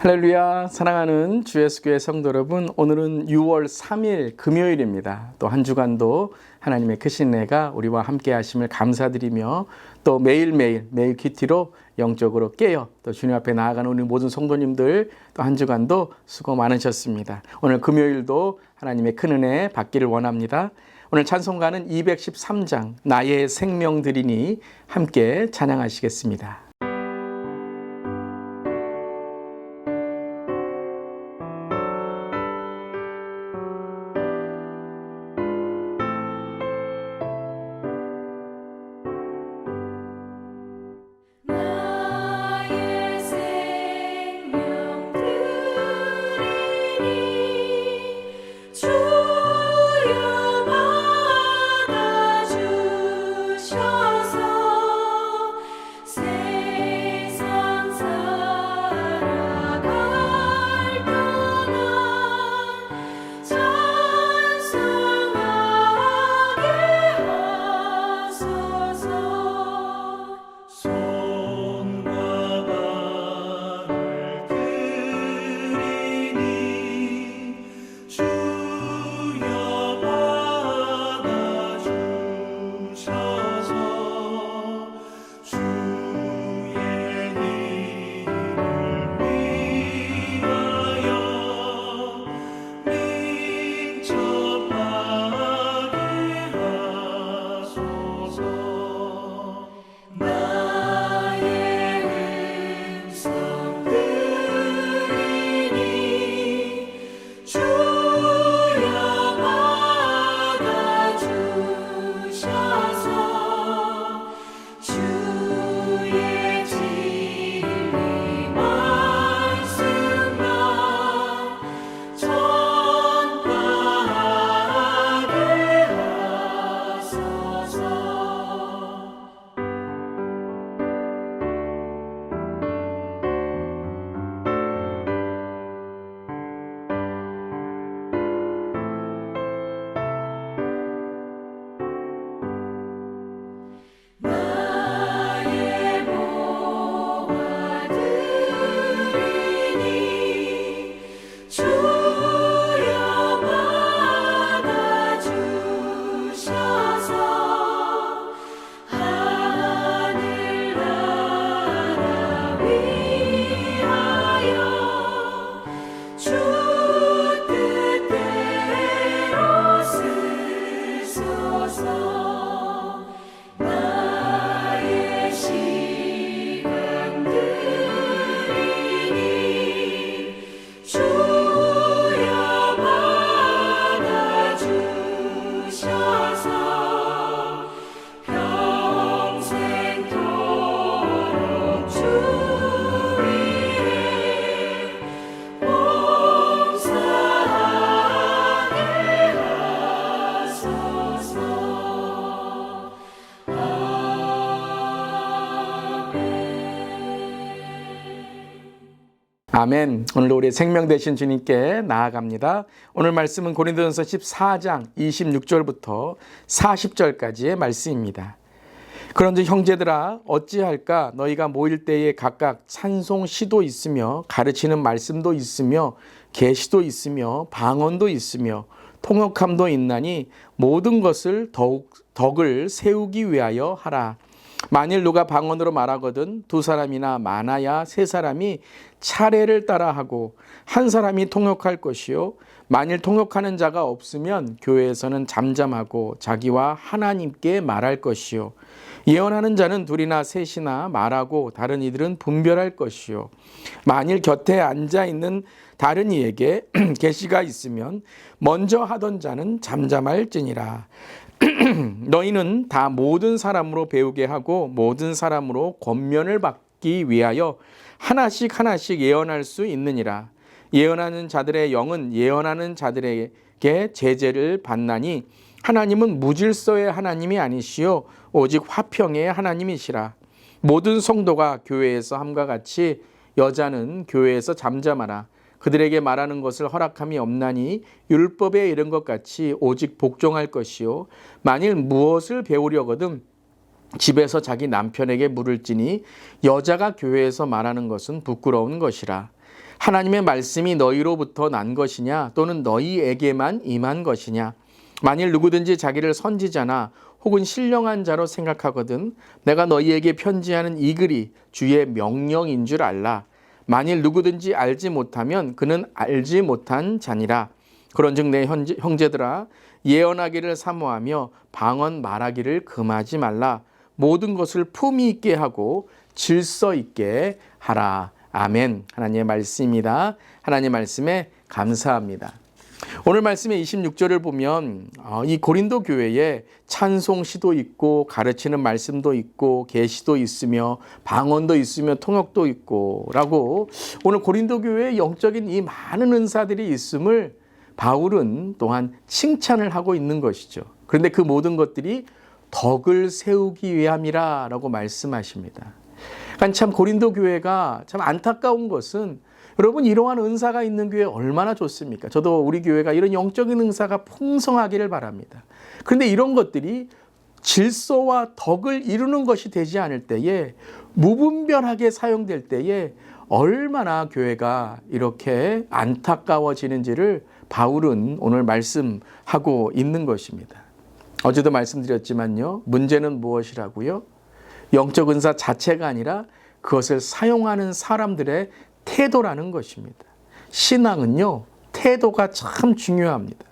할렐루야. 사랑하는 주 예수교회 성도 여러분, 오늘은 6월 3일 금요일입니다. 또 한 주간도 하나님의 크신 은혜가 우리와 함께 하심을 감사드리며 또 매일매일 큐티로 영적으로 깨어 또 주님 앞에 나아가는 우리 모든 성도님들 또 한 주간도 수고 많으셨습니다. 오늘 금요일도 하나님의 큰 은혜 받기를 원합니다. 오늘 찬송가는 213장 나의 생명 드리니 함께 찬양하시겠습니다. 아멘. 오늘도 우리 생명 되신 주님께 나아갑니다. 오늘 말씀은 고린도전서 14장 26절부터 40절까지의 말씀입니다. 그런즉 형제들아 어찌할까 너희가 모일 때에 각각 찬송 시도 있으며 가르치는 말씀도 있으며 계시도 있으며 방언도 있으며 통역함도 있나니 모든 것을 덕을 세우기 위하여 하라. 만일 누가 방언으로 말하거든 두 사람이나 많아야 세 사람이 차례를 따라하고 한 사람이 통역할 것이요 만일 통역하는 자가 없으면 교회에서는 잠잠하고 자기와 하나님께 말할 것이요 예언하는 자는 둘이나 셋이나 말하고 다른 이들은 분별할 것이요 만일 곁에 앉아있는 다른 이에게 계시가 있으면 먼저 하던 자는 잠잠할지니라. 너희는 다 모든 사람으로 배우게 하고 모든 사람으로 권면을 받기 위하여 하나씩 예언할 수 있느니라. 예언하는 자들의 영은 예언하는 자들에게 제재를 받나니 하나님은 무질서의 하나님이 아니시요 오직 화평의 하나님이시라. 모든 성도가 교회에서 함과 같이 여자는 교회에서 잠잠하라. 그들에게 말하는 것을 허락함이 없나니 율법에 이른 것 같이 오직 복종할 것이요 만일 무엇을 배우려거든 집에서 자기 남편에게 물을지니 여자가 교회에서 말하는 것은 부끄러운 것이라. 하나님의 말씀이 너희로부터 난 것이냐 또는 너희에게만 임한 것이냐. 만일 누구든지 자기를 선지자나 혹은 신령한 자로 생각하거든 내가 너희에게 편지하는 이 글이 주의 명령인 줄 알라. 만일 누구든지 알지 못하면 그는 알지 못한 자니라. 그런즉 내 형제들아 예언하기를 사모하며 방언 말하기를 금하지 말라. 모든 것을 품위 있게 하고 질서 있게 하라. 아멘. 하나님의 말씀입니다. 하나님의 말씀에 감사합니다. 오늘 말씀의 26절을 보면 이 고린도 교회에 찬송시도 있고 가르치는 말씀도 있고 계시도 있으며 방언도 있으며 통역도 있고 라고 오늘 고린도 교회에 영적인 이 많은 은사들이 있음을 바울은 또한 칭찬을 하고 있는 것이죠. 그런데 그 모든 것들이 덕을 세우기 위함이라 라고 말씀하십니다. 그러니까 참 고린도 교회가 참 안타까운 것은 여러분 이러한 은사가 있는 교회 얼마나 좋습니까? 저도 우리 교회가 이런 영적인 은사가 풍성하기를 바랍니다. 그런데 이런 것들이 질서와 덕을 이루는 것이 되지 않을 때에 무분별하게 사용될 때에 얼마나 교회가 이렇게 안타까워지는지를 바울은 오늘 말씀하고 있는 것입니다. 어제도 말씀드렸지만요. 문제는 무엇이라고요? 영적 은사 자체가 아니라 그것을 사용하는 사람들의 태도라는 것입니다. 신앙은요, 태도가 참 중요합니다.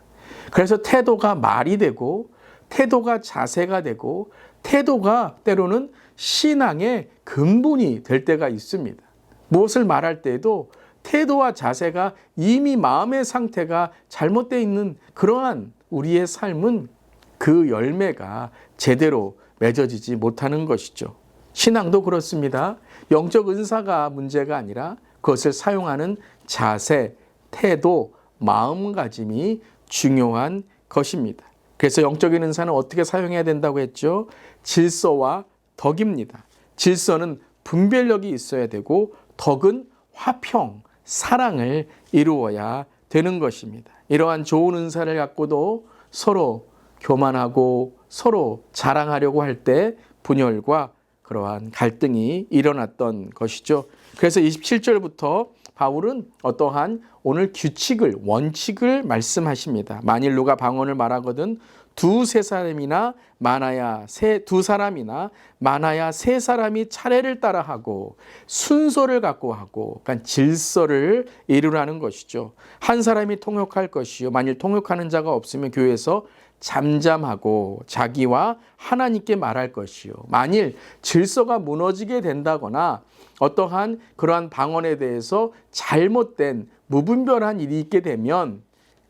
그래서 태도가 말이 되고, 태도가 자세가 되고, 태도가 때로는 신앙의 근본이 될 때가 있습니다. 무엇을 말할 때에도 태도와 자세가 이미 마음의 상태가 잘못되어 있는 그러한 우리의 삶은 그 열매가 제대로 맺어지지 못하는 것이죠. 신앙도 그렇습니다. 영적 은사가 문제가 아니라 그것을 사용하는 자세, 태도, 마음가짐이 중요한 것입니다. 그래서 영적인 은사는 어떻게 사용해야 된다고 했죠? 질서와 덕입니다. 질서는 분별력이 있어야 되고 덕은 화평, 사랑을 이루어야 되는 것입니다. 이러한 좋은 은사를 갖고도 서로 교만하고 서로 자랑하려고 할 때 분열과 그러한 갈등이 일어났던 것이죠. 그래서 27절부터 바울은 어떠한 오늘 규칙을, 원칙을 말씀하십니다. 만일 누가 방언을 말하거든 두세 사람이나 많아야 두 사람이나 많아야 세 사람이 차례를 따라하고 순서를 갖고 하고 그러니까 질서를 이루라는 것이죠. 한 사람이 통역할 것이요. 만일 통역하는 자가 없으면 교회에서 잠잠하고 자기와 하나님께 말할 것이요. 만일 질서가 무너지게 된다거나 어떠한 그러한 방언에 대해서 잘못된 무분별한 일이 있게 되면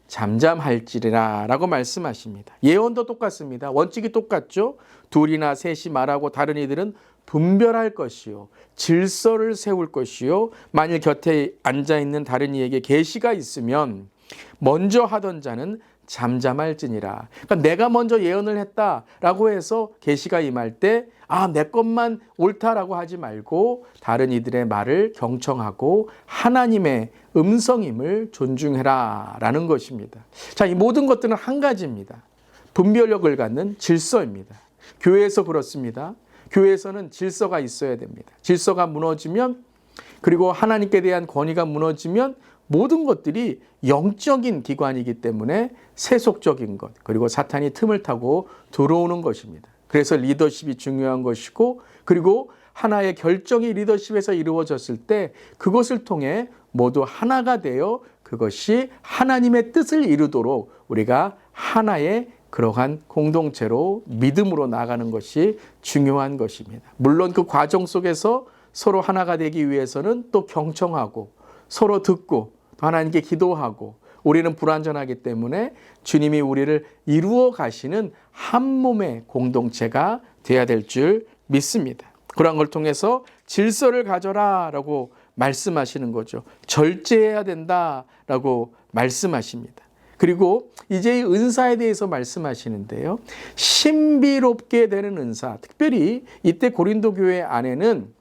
잠잠할지라 라고 말씀하십니다. 예언도 똑같습니다. 원칙이 똑같죠. 둘이나 셋이 말하고 다른 이들은 분별할 것이요. 질서를 세울 것이요. 만일 곁에 앉아있는 다른 이에게 계시가 있으면 먼저 하던 자는 잠잠할지니라. 그러니까 내가 먼저 예언을 했다라고 해서 계시가 임할 때 내 것만 옳다라고 하지 말고 다른 이들의 말을 경청하고 하나님의 음성임을 존중해라 라는 것입니다. 자, 이 모든 것들은 한 가지입니다. 분별력을 갖는 질서입니다. 교회에서 그렇습니다. 교회에서는 질서가 있어야 됩니다. 질서가 무너지면 그리고 하나님께 대한 권위가 무너지면 모든 것들이 영적인 기관이기 때문에 세속적인 것 그리고 사탄이 틈을 타고 들어오는 것입니다. 그래서 리더십이 중요한 것이고 그리고 하나의 결정이 리더십에서 이루어졌을 때 그것을 통해 모두 하나가 되어 그것이 하나님의 뜻을 이루도록 우리가 하나의 그러한 공동체로 믿음으로 나아가는 것이 중요한 것입니다. 물론 그 과정 속에서 서로 하나가 되기 위해서는 또 경청하고 서로 듣고 하나님께 기도하고 우리는 불완전하기 때문에 주님이 우리를 이루어 가시는 한 몸의 공동체가 돼야 될 줄 믿습니다. 그런 걸 통해서 질서를 가져라 라고 말씀하시는 거죠. 절제해야 된다라고 말씀하십니다. 그리고 이제 이 은사에 대해서 말씀하시는데요. 신비롭게 되는 은사, 특별히 이때 고린도 교회 안에는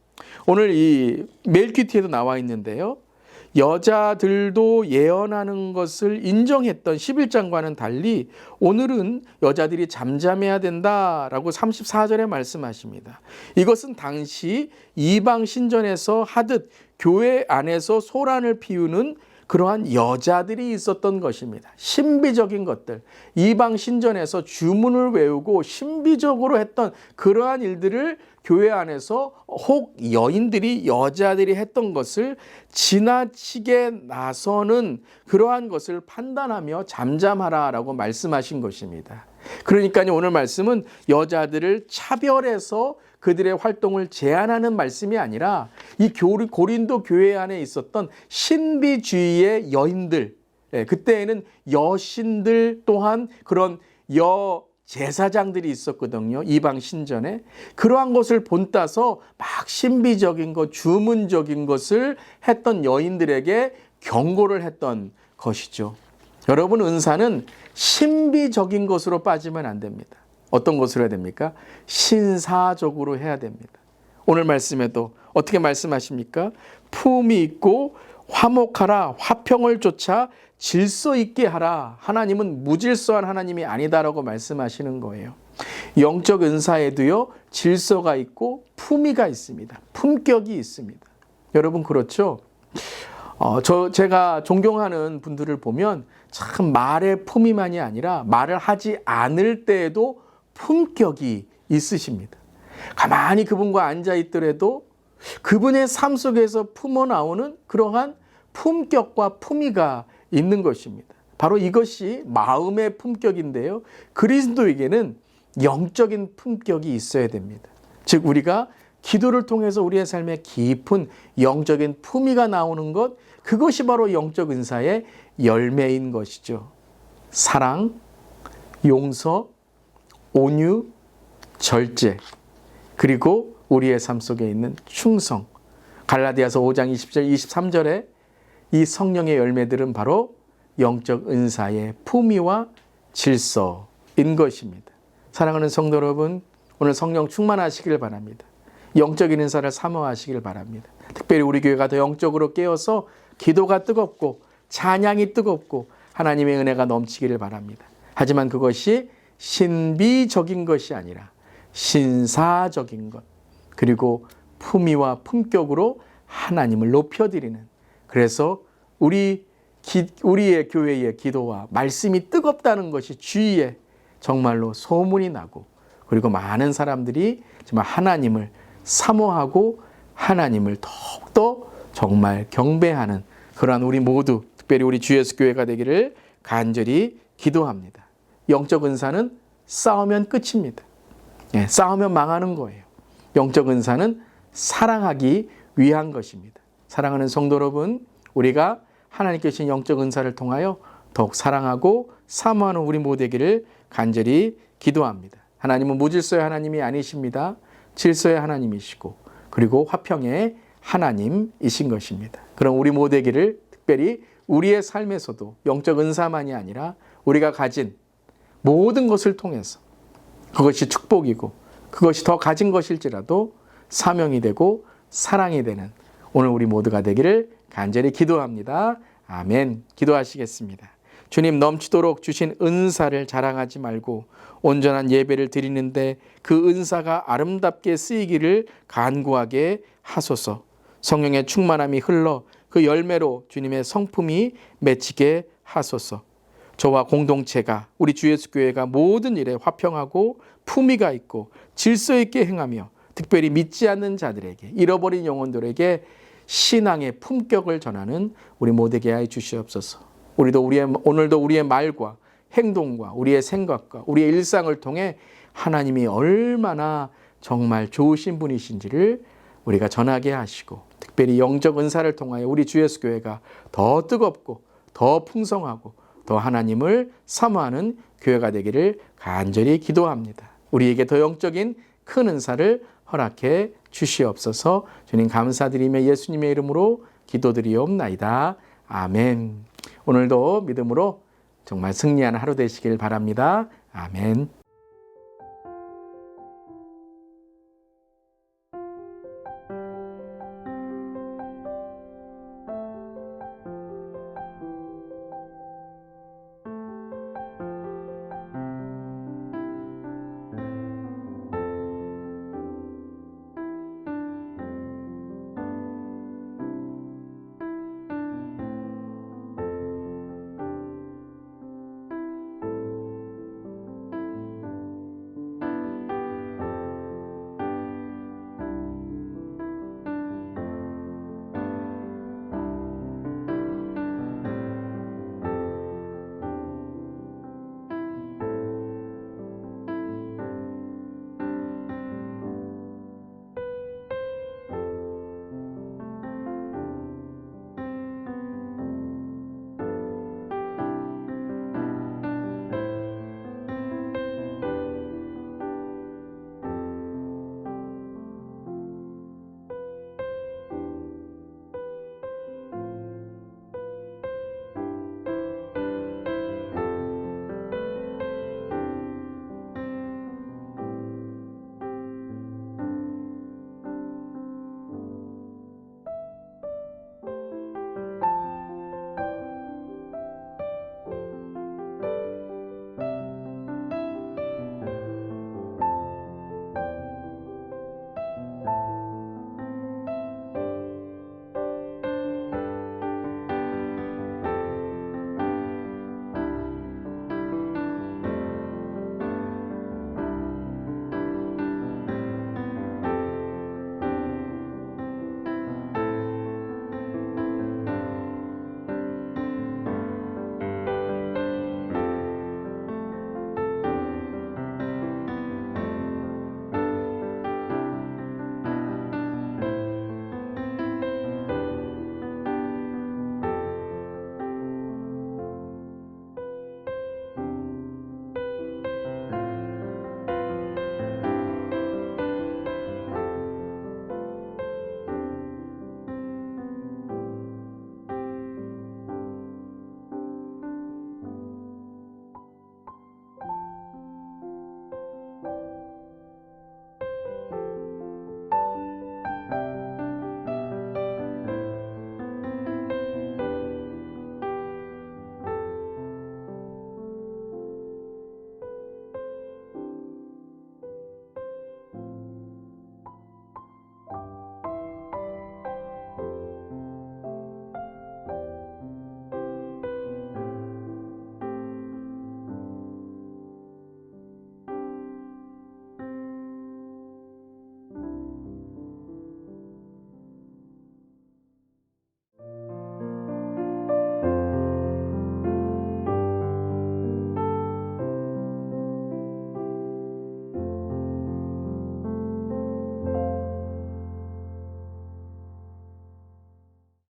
오늘 이 멜기티에도 나와 있는데요. 여자들도 예언하는 것을 인정했던 11장과는 달리 오늘은 여자들이 잠잠해야 된다라고 34절에 말씀하십니다. 이것은 당시 이방 신전에서 하듯 교회 안에서 소란을 피우는 그러한 여자들이 있었던 것입니다. 신비적인 것들, 이방 신전에서 주문을 외우고 신비적으로 했던 그러한 일들을 교회 안에서 혹 여인들이, 여자들이 했던 것을 지나치게 나서는 그러한 것을 판단하며 잠잠하라라고 말씀하신 것입니다. 그러니까요, 오늘 말씀은 여자들을 차별해서 그들의 활동을 제한하는 말씀이 아니라 이 고린도 교회 안에 있었던 신비주의의 여인들, 그때에는 여신들 또한 그런 제사장들이 있었거든요. 이방 신전에. 그러한 것을 본따서 막 신비적인 것, 주문적인 것을 했던 여인들에게 경고를 했던 것이죠. 여러분, 은사는 신비적인 것으로 빠지면 안 됩니다. 어떤 것으로 해야 됩니까? 신사적으로 해야 됩니다. 오늘 말씀에도 어떻게 말씀하십니까? 품이 있고 화목하라, 화평을 쫓아 질서 있게 하라. 하나님은 무질서한 하나님이 아니다라고 말씀하시는 거예요. 영적 은사에도요, 질서가 있고 품위가 있습니다. 품격이 있습니다. 여러분, 그렇죠? 제가 존경하는 분들을 보면 참 말의 품위만이 아니라 말을 하지 않을 때에도 품격이 있으십니다. 가만히 그분과 앉아 있더라도 그분의 삶 속에서 품어 나오는 그러한 품격과 품위가 있는 것입니다. 바로 이것이 마음의 품격인데요. 그리스도에게는 영적인 품격이 있어야 됩니다. 즉, 우리가 기도를 통해서 우리의 삶에 깊은 영적인 품위가 나오는 것, 그것이 바로 영적 은사의 열매인 것이죠. 사랑, 용서, 온유, 절제, 그리고 우리의 삶 속에 있는 충성. 갈라디아서 5장 20절, 23절에 이 성령의 열매들은 바로 영적 은사의 품위와 질서인 것입니다. 사랑하는 성도 여러분, 오늘 성령 충만하시길 바랍니다. 영적인 은사를 사모하시길 바랍니다. 특별히 우리 교회가 더 영적으로 깨어서 기도가 뜨겁고 찬양이 뜨겁고 하나님의 은혜가 넘치기를 바랍니다. 하지만 그것이 신비적인 것이 아니라 신사적인 것, 그리고 품위와 품격으로 하나님을 높여드리는, 그래서 우리의 교회의 기도와 말씀이 뜨겁다는 것이 주위에 정말로 소문이 나고, 그리고 많은 사람들이 정말 하나님을 사모하고 하나님을 더욱더 정말 경배하는 그러한 우리 모두, 특별히 우리 주 예수 교회가 되기를 간절히 기도합니다. 영적 은사는 싸우면 끝입니다. 싸우면 망하는 거예요. 영적 은사는 사랑하기 위한 것입니다. 사랑하는 성도 여러분, 우리가 하나님께 주신 영적 은사를 통하여 더욱 사랑하고 사모하는 우리 모두 되기를 간절히 기도합니다. 하나님은 무질서의 하나님이 아니십니다. 질서의 하나님이시고, 그리고 화평의 하나님이신 것입니다. 그럼 우리 모두 되기를, 특별히 우리의 삶에서도 영적 은사만이 아니라 우리가 가진 모든 것을 통해서, 그것이 축복이고 그것이 더 가진 것일지라도 사명이 되고 사랑이 되는 오늘 우리 모두가 되기를 간절히 기도합니다. 아멘. 기도하시겠습니다. 주님, 넘치도록 주신 은사를 자랑하지 말고 온전한 예배를 드리는데 그 은사가 아름답게 쓰이기를 간구하게 하소서. 성령의 충만함이 흘러 그 열매로 주님의 성품이 맺히게 하소서. 저와 공동체가, 우리 주 예수 교회가 모든 일에 화평하고 품위가 있고 질서 있게 행하며, 특별히 믿지 않는 자들에게, 잃어버린 영혼들에게 신앙의 품격을 전하는 우리 모두에게 하여 주시옵소서. 오늘도 우리의 말과 행동과 우리의 생각과 우리의 일상을 통해 하나님이 얼마나 정말 좋으신 분이신지를 우리가 전하게 하시고, 특별히 영적 은사를 통하여 우리 주 예수 교회가 더 뜨겁고 더 풍성하고 더 하나님을 사모하는 교회가 되기를 간절히 기도합니다. 우리에게 더 영적인 큰 은사를 허락해 주시옵소서. 주님 감사드리며 예수님의 이름으로 기도드리옵나이다. 아멘. 오늘도 믿음으로 정말 승리하는 하루 되시길 바랍니다. 아멘.